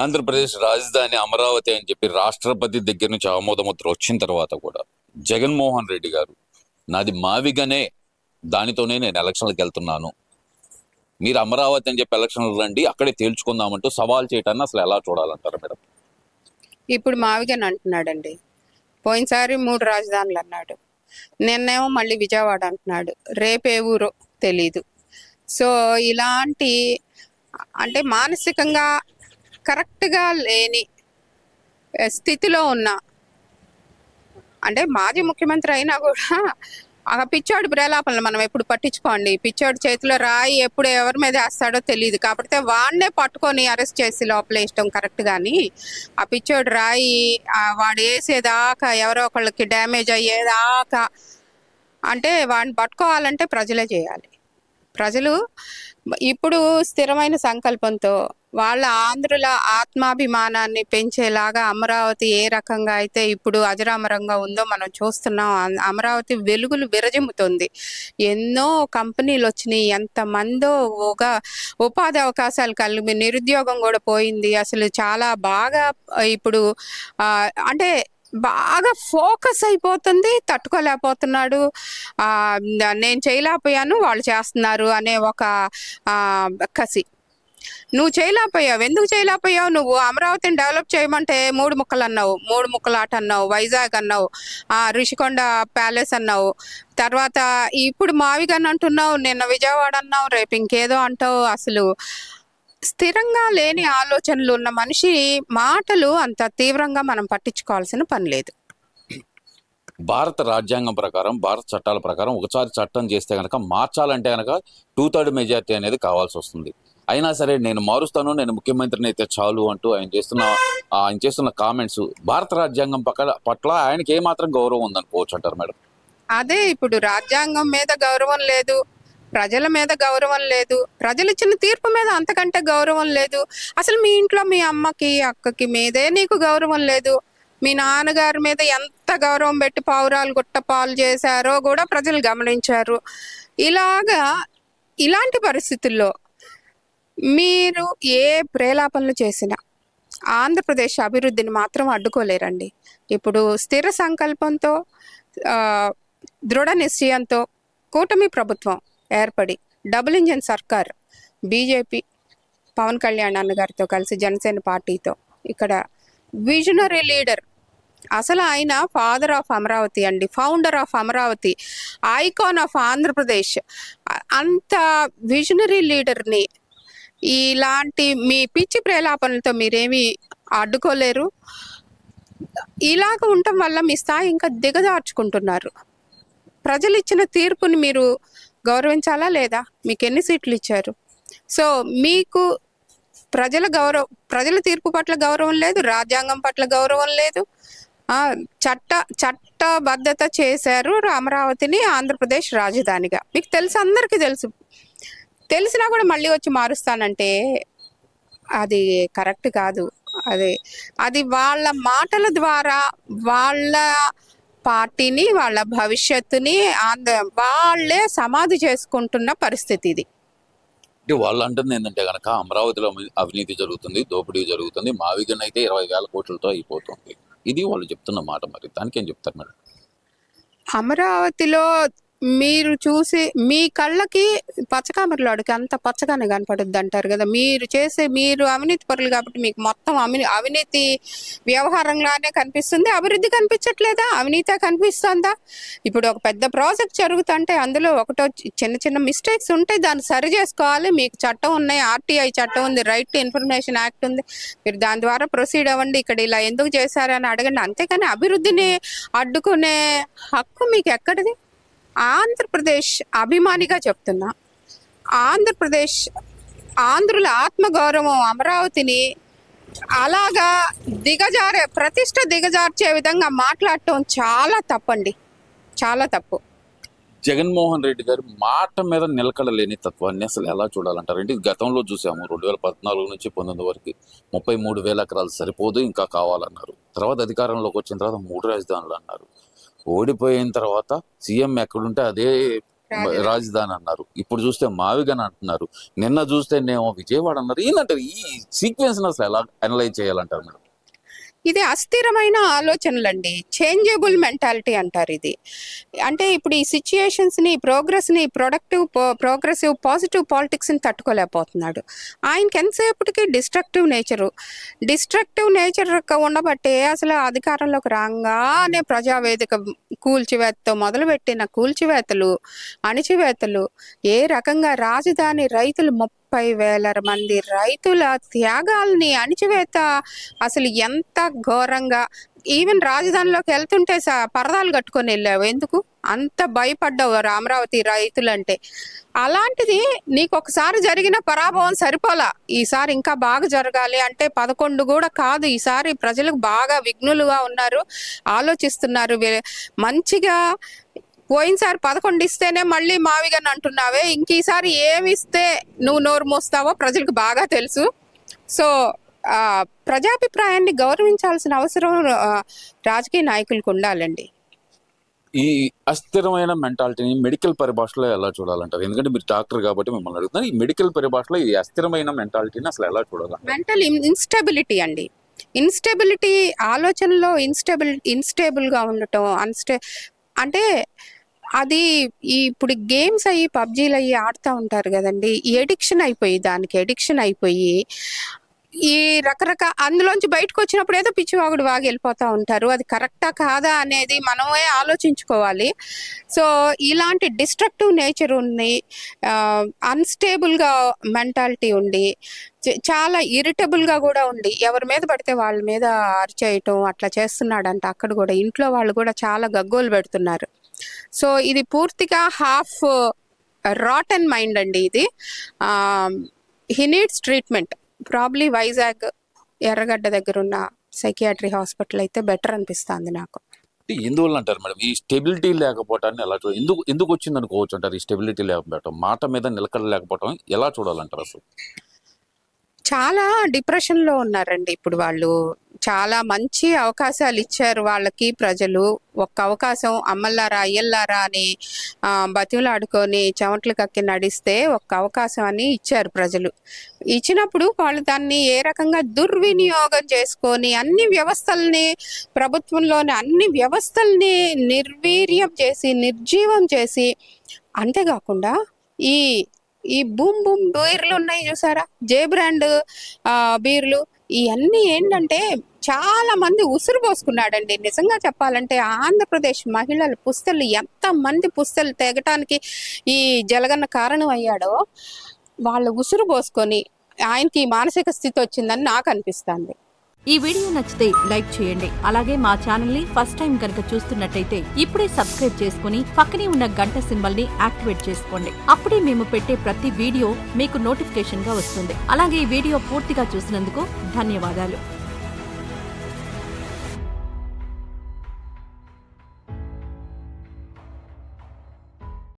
ఆంధ్రప్రదేశ్ రాజధాని అమరావతి అని చెప్పి రాష్ట్రపతి దగ్గర నుంచి ఆమోదముద్ర వచ్చిన తర్వాత కూడా జగన్మోహన్ రెడ్డి గారు నాది మావిగానే, దానితోనే నేను ఎలక్షన్లకు వెళ్తున్నాను, మీరు అమరావతి అని చెప్పి ఎలక్షన్లు రండి అక్కడే తేల్చుకుందామంటూ సవాల్ చేయటాన్ని అసలు ఎలా చూడాలంటారు మేడం? ఇప్పుడు మావిగానే అంటున్నాడండి. పోయినసారి 3 రాజధానులు అన్నాడు, నిన్నేమో మళ్ళీ విజయవాడ అంటున్నాడు, రేపే ఊరో తెలీదు. సో ఇలాంటి అంటే మానసికంగా కరెక్ట్గా లేని స్థితిలో ఉన్న, అంటే మాజీ ముఖ్యమంత్రి అయినా కూడా ఆ పిచ్చోడి ప్రేలాపనలు మనం ఎప్పుడు పట్టించుకోండి. పిచ్చోడి చేతిలో రాయి ఎప్పుడు ఎవరి మీద వేస్తాడో తెలియదు, కాకపోతే వాడినే పట్టుకొని అరెస్ట్ చేసి లోపల వేయటం కరెక్ట్. కానీ ఆ పిచ్చోడి రాయి వాడు వేసేదాకా ఎవరో ఒకళ్ళకి డ్యామేజ్ అయ్యేదాకా, అంటే వాడిని పట్టుకోవాలంటే ప్రజలే చేయాలి. ప్రజలు ఇప్పుడు స్థిరమైన సంకల్పంతో వాళ్ళ ఆంధ్రుల ఆత్మాభిమానాన్ని పెంచేలాగా అమరావతి ఏ రకంగా అయితే ఇప్పుడు అజరామరంగా ఉందో మనం చూస్తున్నాం. అమరావతి వెలుగులు విరజిమ్ముతుంది. ఎన్నో కంపెనీలు వచ్చినాయి, ఎంతమందో ఉపాధి అవకాశాలు కలిగి, నిరుద్యోగం కూడా పోయింది. అసలు చాలా బాగా ఇప్పుడు అంటే బాగా ఫోకస్ అయిపోతుంది, తట్టుకోలేకపోతున్నాడు. నేను చేయలేకపోయాను, వాళ్ళు చేస్తున్నారు అనే ఒక కసి. నువ్వు చేయలేకపోయావు, ఎందుకు చేయలేకపోయావు? నువ్వు అమరావతిని డెవలప్ చేయమంటే 3 ముక్కలు అన్నావు, 3 ముక్కల ఆట అన్నావు, వైజాగ్ అన్నావు, రిషికొండ ప్యాలెస్ అన్నావు, తర్వాత ఇప్పుడు మావిగాని అంటున్నావు, నిన్న విజయవాడ అన్నావు, రేపు ఇంకేదో అంటావు. అసలు స్థిరంగా లేని ఆలోచనలు ఉన్న మనిషి మాటలు అంత తీవ్రంగా మనం పట్టించుకోవాల్సిన పని లేదు. భారత రాజ్యాంగం ప్రకారం, భారత చట్టాల ప్రకారం ఒకసారి చట్టం చేస్తే కనుక మార్చాలంటే కనుక 2/3 మెజార్టీ అనేది కావాల్సి వస్తుంది. అయినా సరే నేను మారుస్తాను, నేను ముఖ్యమంత్రిని అయితే చాలు అంటూ ఆయన చేస్తున్న కామెంట్స్ భారత రాజ్యాంగం పట్ల ఆయనకి ఏమాత్రం గౌరవం ఉందనుకోవచ్చు అంటారు మేడం? అదే, ఇప్పుడు రాజ్యాంగం మీద గౌరవం లేదు, ప్రజల మీద గౌరవం లేదు, ప్రజలు ఇచ్చిన తీర్పు మీద అంతకంటే గౌరవం లేదు. అసలు మీ ఇంట్లో మీ అమ్మకి అక్కకి మీదే నీకు గౌరవం లేదు. మీ నాన్నగారి మీద ఎంత గౌరవం పెట్టి పావురాలు గుట్ట పాలు చేశారో కూడా ప్రజలు గమనించారు. ఇలాంటి పరిస్థితుల్లో మీరు ఏ ప్రేలాపనలు చేసినా ఆంధ్రప్రదేశ్ అభివృద్ధిని మాత్రం అడ్డుకోలేరండి. ఇప్పుడు స్థిర సంకల్పంతో, దృఢ నిశ్చయంతో కూటమి ప్రభుత్వం ఏర్పడి, డబుల్ ఇంజన్ సర్కార్, బీజేపీ పవన్ కళ్యాణ్ అన్నగారితో కలిసి జనసేన పార్టీతో, ఇక్కడ విజనరీ లీడర్, అసలు ఆయన ఫాదర్ ఆఫ్ అమరావతి అండి, founder of Amaravati, icon of Andhra Pradesh, అంత విజనరీ లీడర్ని ఇలాంటి మీ పిచ్చి ప్రేలాపనలతో మీరేమీ అడ్డుకోలేరు. ఇలాగ ఉండటం వల్ల మీ స్థాయి ఇంకా దిగజార్చుకుంటున్నారు. ప్రజలు ఇచ్చిన తీర్పుని మీరు గౌరవించాలా లేదా? మీకు ఎన్ని సీట్లు ఇచ్చారు? సో మీకు ప్రజల తీర్పు పట్ల గౌరవం లేదు, రాజ్యాంగం పట్ల గౌరవం లేదు. చట్టబద్ధత చేశారు అమరావతిని ఆంధ్రప్రదేశ్ రాజధానిగా, మీకు తెలుసు, అందరికీ తెలుసు. తెలిసినా కూడా మళ్ళీ వచ్చి మారుస్తానంటే అది కరెక్ట్ కాదు. అది వాళ్ళ మాటల ద్వారా వాళ్ళ పార్టీని, వాళ్ళ భవిష్యత్తుని వాళ్ళే సమాధి చేసుకుంటున్న పరిస్థితి ఇది. అంటే వాళ్ళు అంటుంది ఏంటంటే కనుక అమరావతిలో అవినీతి జరుగుతుంది, దోపిడీ జరుగుతుంది, మావిగన్ అయితే 20,000 కోట్లతో అయిపోతుంది, ఇది వాళ్ళు చెప్తున్న మాట. మరి దానికి ఏం చెప్తారు మేడం? అమరావతిలో మీరు చూసి మీ కళ్ళకి పచ్చకామరలోడికి అంత పచ్చగానే కనపడుద్ది అంటారు కదా. మీరు అవినీతి పరులు కాబట్టి మీకు మొత్తం అవినీతి వ్యవహారంగానే కనిపిస్తుంది, అభివృద్ధి కనిపించట్లేదా? అవినీతే కనిపిస్తుందా? ఇప్పుడు ఒక పెద్ద ప్రాజెక్ట్ జరుగుతుంటే అందులో ఒకటో చిన్న చిన్న మిస్టేక్స్ ఉంటే దాన్ని సరి చేసుకోవాలి. మీకు చట్టం ఉన్నాయి, ఆర్టీఐ చట్టం ఉంది, రైట్ టు ఇన్ఫర్మేషన్ యాక్ట్ ఉంది, మీరు దాని ద్వారా ప్రొసీడ్ అవ్వండి. ఇక్కడ ఇలా ఎందుకు చేశారని అడగండి. అంతేకాని అభివృద్ధిని అడ్డుకునే హక్కు మీకు ఎక్కడిది? ఆంధ్రప్రదేశ్ అభిమానిగా చెప్తున్నా, ఆంధ్రుల ఆత్మగౌరవం అమరావతిని అలాగా ప్రతిష్ట దిగజార్చే విధంగా మాట్లాడటం చాలా తప్పండి, చాలా తప్పు. జగన్మోహన్ రెడ్డి గారు మాట మీద నిలకడలేని తత్వాన్ని అసలు ఎలా చూడాలంటారు? అంటే గతంలో చూసాము, 2014 నుంచి 19 వరకు 33,000 ఎకరాలు సరిపోదు, ఇంకా కావాలన్నారు. తర్వాత అధికారంలోకి వచ్చిన తర్వాత 3 రాజధానులు అన్నారు. ఓడిపోయిన తర్వాత సీఎం ఎక్కడుంటే అదే రాజధాని అన్నారు, ఇప్పుడు చూస్తే మావిగన్ అంటున్నారు, నిన్న చూస్తేనేమో విజయవాడ అన్నారు. ఏంటంటారు ఈ సీక్వెన్స్ అసలు ఎలా అనలైజ్ చేయాలంటారు మేడం? ఇది అస్థిరమైన ఆలోచనలండి, చేంజబుల్ మెంటాలిటీ అంటారు ఇది. అంటే ఇప్పుడు ఈ సిచ్యుయేషన్స్ని, ప్రోగ్రెస్ని, ప్రోగ్రెసివ్ పాజిటివ్ పాలిటిక్స్ని తట్టుకోలేకపోతున్నాడు. ఆయనకి ఎంతసేపటికి డిస్ట్రక్టివ్ నేచర్ ఉండబట్టే అసలు అధికారంలోకి రాగానే ప్రజావేదిక కూల్చివేతతో మొదలుపెట్టిన అణిచివేతలు ఏ రకంగా రాజధాని రైతులు 30,000 మంది రైతుల త్యాగాల్ని అణిచివేత అసలు ఎంత ఘోరంగా. ఈవెన్ రాజధానిలోకి వెళ్తుంటే పరదాలు కట్టుకొని వెళ్ళావు, ఎందుకు అంత భయపడ్డావు అమరావతి రైతులంటే? అలాంటిది నీకు ఒకసారి జరిగిన పరాభవం సరిపోలా, ఈసారి ఇంకా బాగా జరగాలి అంటే 11 కూడా కాదు, ఈసారి ప్రజలకు బాగా విఘ్నులుగా ఉన్నారు, ఆలోచిస్తున్నారు మంచిగా. పోయినసారి 11 ఇస్తేనే మళ్ళీ మావిగన్ అంటున్నావే, ఇంక ఈసారి ఏమి ఇస్తే నువ్వు నోరు మోస్తావో ప్రజలకు బాగా తెలుసు. సో ప్రజాభిప్రాయాన్ని గౌరవించాల్సిన అవసరం రాజకీయ నాయకులకు ఉండాలండి. ఈ అస్థిరమైన మెంటాలిటీని మెడికల్ పరిభాషలో ఎలా చూడాలంటారు? ఎందుకంటే మీరు డాక్టర్ కాబట్టి మిమ్మల్ని అడుగుతున్నారు, ఈ మెడికల్ పరిభాషలో ఈ అస్థిరమైన మెంటాలిటీని అసలు ఎలా చూడాలి? మెంటల్ ఇన్స్టెబిలిటీ అండి. ఇన్స్టెబిలిటీ, ఆలోచనలో ఇన్స్టేబుల్గా ఉండటం. అంటే అది ఇప్పుడు గేమ్స్ అయ్యి పబ్జీలు అయ్యి ఆడుతూ ఉంటారు కదండి, దానికి ఎడిక్షన్ అయిపోయి ఈ అందులోంచి బయటకు వచ్చినప్పుడు ఏదో పిచ్చివాగుడు వాగి వెళ్ళిపోతూ ఉంటారు. అది కరెక్టా కాదా అనేది మనమే ఆలోచించుకోవాలి. సో ఇలాంటి డిస్ట్రక్టివ్ నేచర్ ఉంది, అన్స్టేబుల్గా మెంటాలిటీ ఉండి, చాలా ఇరిటబుల్గా కూడా ఉండి, ఎవరి మీద పడితే వాళ్ళ మీద అరిచేయటం అట్లా చేస్తున్నాడంట. అక్కడ కూడా ఇంట్లో వాళ్ళు కూడా చాలా గగ్గోలు పెడుతున్నారు. సో ఇది పూర్తిగా హాఫ్ రాటన్ మైండ్ అండి ఇది. He needs treatment. Probably Vizag ఎర్రగడ్డ దగ్గర ఉన్న సైకియాట్రీ హాస్పిటల్ అయితే బెటర్ అనిపిస్తుంది నాకు. ఎందువల్ల అంటారు మేడం ఈ స్టెబిలిటీ లేకపోవటాన్ని ఎలా ఎందుకు వచ్చింది అనుకోవచ్చు అంటారు? ఈ స్టెబిలిటీ లేకపోవటం, మాట మీద నిలకడ లేకపోవటం ఎలా చూడాలంటారు? అసలు చాలా డిప్రెషన్లో ఉన్నారండి ఇప్పుడు వాళ్ళు. చాలా మంచి అవకాశాలు ఇచ్చారు వాళ్ళకి ప్రజలు. ఒక్క అవకాశం అమ్మల్లారా అయ్యల్లారా అని బతిమలాడుకొని చెమట్లు కక్కి నడిస్తే ఒక్క అవకాశం అని ఇచ్చారు ప్రజలు. ఇచ్చినప్పుడు వాళ్ళు దాన్ని ఏ రకంగా దుర్వినియోగం చేసుకొని అన్ని వ్యవస్థల్ని, ప్రభుత్వంలోని అన్ని వ్యవస్థల్ని నిర్వీర్యం చేసి, నిర్జీవం చేసి, అంతేకాకుండా ఈ బూమ్ బీర్లు ఉన్నాయి చూసారా, జే బ్రాండ్ బీర్లు, ఇవన్నీ ఏంటంటే చాలా మంది ఉసురు పోసుకున్నాడండి. నిజంగా చెప్పాలంటే ఆంధ్రప్రదేశ్ మహిళల పుస్తలు, ఎంతమంది పుస్తలు తెగటానికి ఈ జలగన్న కారణం అయ్యాడో, వాళ్ళు ఉసురు పోసుకొని ఆయనకి మానసిక స్థితి వచ్చిందని నాకు అనిపిస్తుంది. ఈ వీడియో నచ్చితే లైక్ చేయండి. అలాగే మా ఛానల్ ని ఫస్ట్ టైం కనుక చూస్తున్నట్టయితే ఇప్పుడే సబ్స్క్రైబ్ చేసుకుని పక్కనే ఉన్న గంట సింబల్ ని యాక్టివేట్ చేసుకోండి. అప్పుడే మేము పెట్టే ప్రతి వీడియో మీకు నోటిఫికేషన్ గా వస్తుంది. అలాగే ఈ వీడియో పూర్తిగా చూసినందుకు ధన్యవాదాలు.